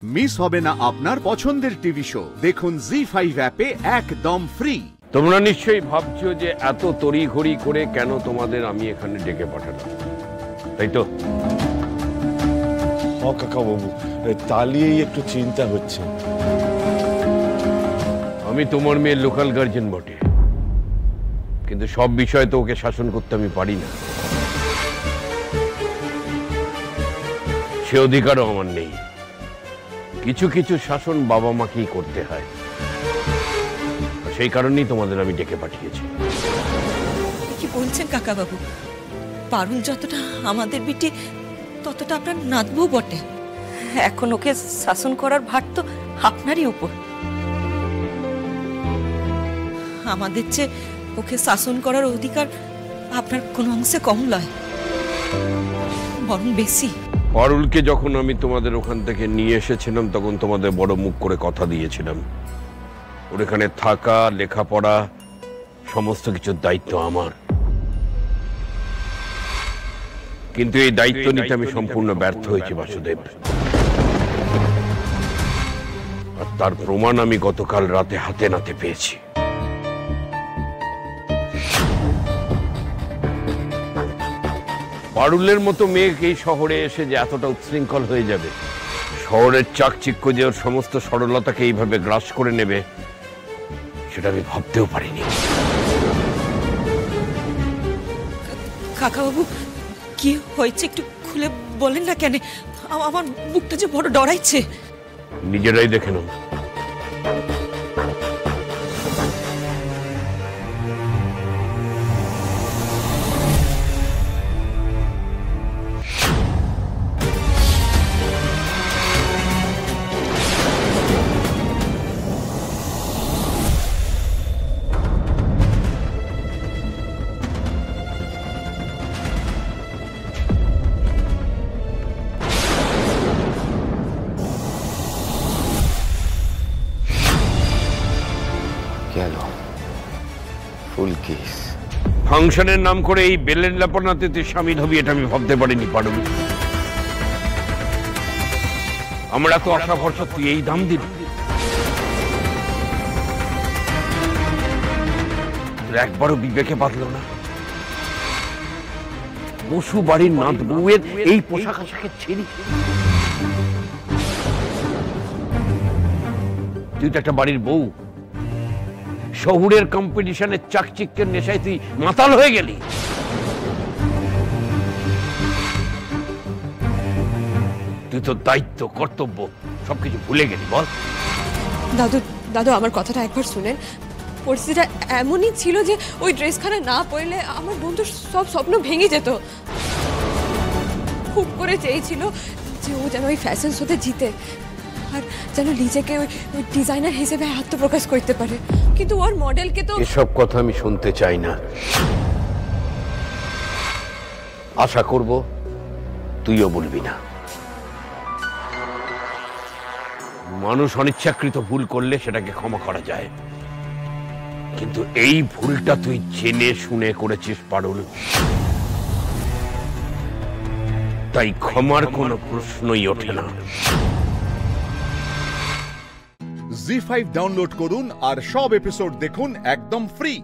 Miss হবে না আপনার পছন্দের টিভি শো। দেখুন জি5 অ্যাপে একদম ফ্রি। তোমরা নিশ্চয়ই ভাবছো যে এত তড়িঘড়ি করে কেন তোমাদের আমি এখানে ডেকে পাঠালাম, তাই তো? কাকা বাবু, তালিয়েই একটু চিন্তা হচ্ছে। আমি তোমার মেয়ের লোকাল গার্জেন বটে, কিন্তু সব বিষয়ে তো ওকে শাসন করতে আমি পারি না। সে অধিকারও আমার নেই। কিছু কিছু শাসন বাবা মাকেই করতে হয়, সেই কারণেই তোমাদের আমি ডেকে পাঠিয়েছি। কি বলছেন কাকা বাবু? পারুল যতটা আমাদের বিটি, ততটা আপনার নাতবু বটে। এখন ওকে শাসন করার ভার তো আপনারই উপর। আমাদের চেয়ে ওকে শাসন করার অধিকার আপনার কোনো অংশে কম নয়, বরং বেশি। পারুলকে যখন আমি তোমাদের ওখান থেকে নিয়ে এসেছিলাম, তখন তোমাদের বড় মুখ করে কথা দিয়েছিলাম ওর এখানে থাকা, লেখাপড়া, সমস্ত কিছুর দায়িত্ব আমার। কিন্তু এই দায়িত্ব নিতে আমি সম্পূর্ণ ব্যর্থ হয়েছি বাসুদেব, আর তার প্রমাণ আমি গতকাল রাতে হাতে নাতে পেয়েছি। পারুলের মতো মেয়েকে এই শহরে এসে যে এতটা উচ্ছৃঙ্খল হয়ে যাবে, শহরের চাকচিক্য যে ওর সমস্ত সরলতাকে এইভাবে গ্রাস করে নেবে, সেটা আমি ভাবতেও পারিনি। কাকাবাবু, কি হয়েছে একটু খুলে বলেন না কেন? আমার বুকটা যে বড় ডরাইছে। নিজেরাই দেখে নাও। ফাংশনের নাম করে এই বেলের লাপনাতে তুই সামিল হবি, এটা আমি ভাবতে পারিনি পারুল। আমরা তো আশা ভরসা তুই এই দাম দিবি। একবারও বিবেকে বাঁধলো না। বসু বাড়ির নাত বউয়ের এই পোশাক আশাকের ছেড়ি। তুই তো একটা বাড়ির বউ, শহুরের কম্পিটিশনের চাকচিক্যের নেশায় তুই মাতাল হয়ে গেলি। তুই তো দায়িত্ব, কর্তব্য সবকিছু ভুলে গেলি। বল দাদু, দাদু আমার কথাটা একবার শুনেন। পরিস্থিতিটা এমনই ছিল যে ওই ড্রেসখানা না পরলে আমার বন্ধুর সব স্বপ্ন ভেঙে যেত। খুব করে চেয়েছিল যে ও যেন ওই ফ্যাশন শোতে জিতে, আর যেন নিজেকে ওই ডিজাইনার হিসেবে আত্মপ্রকাশ করতে পারে। কিন্তু ওর মডেলকে তো এসব কথা আমি শুনতে চাই না। আশা করব তুইও বলবি না। মানুষ অনিচ্ছাকৃত ভুল করলে সেটাকে ক্ষমা করা যায়, কিন্তু এই ভুলটা তুই জেনে শুনে করেছিস পারুল, তাই ক্ষমার কোনো প্রশ্নই ওঠে না। জি5 ডাউনলোড করুন আর সব এপিসোড দেখুন একদম ফ্রি।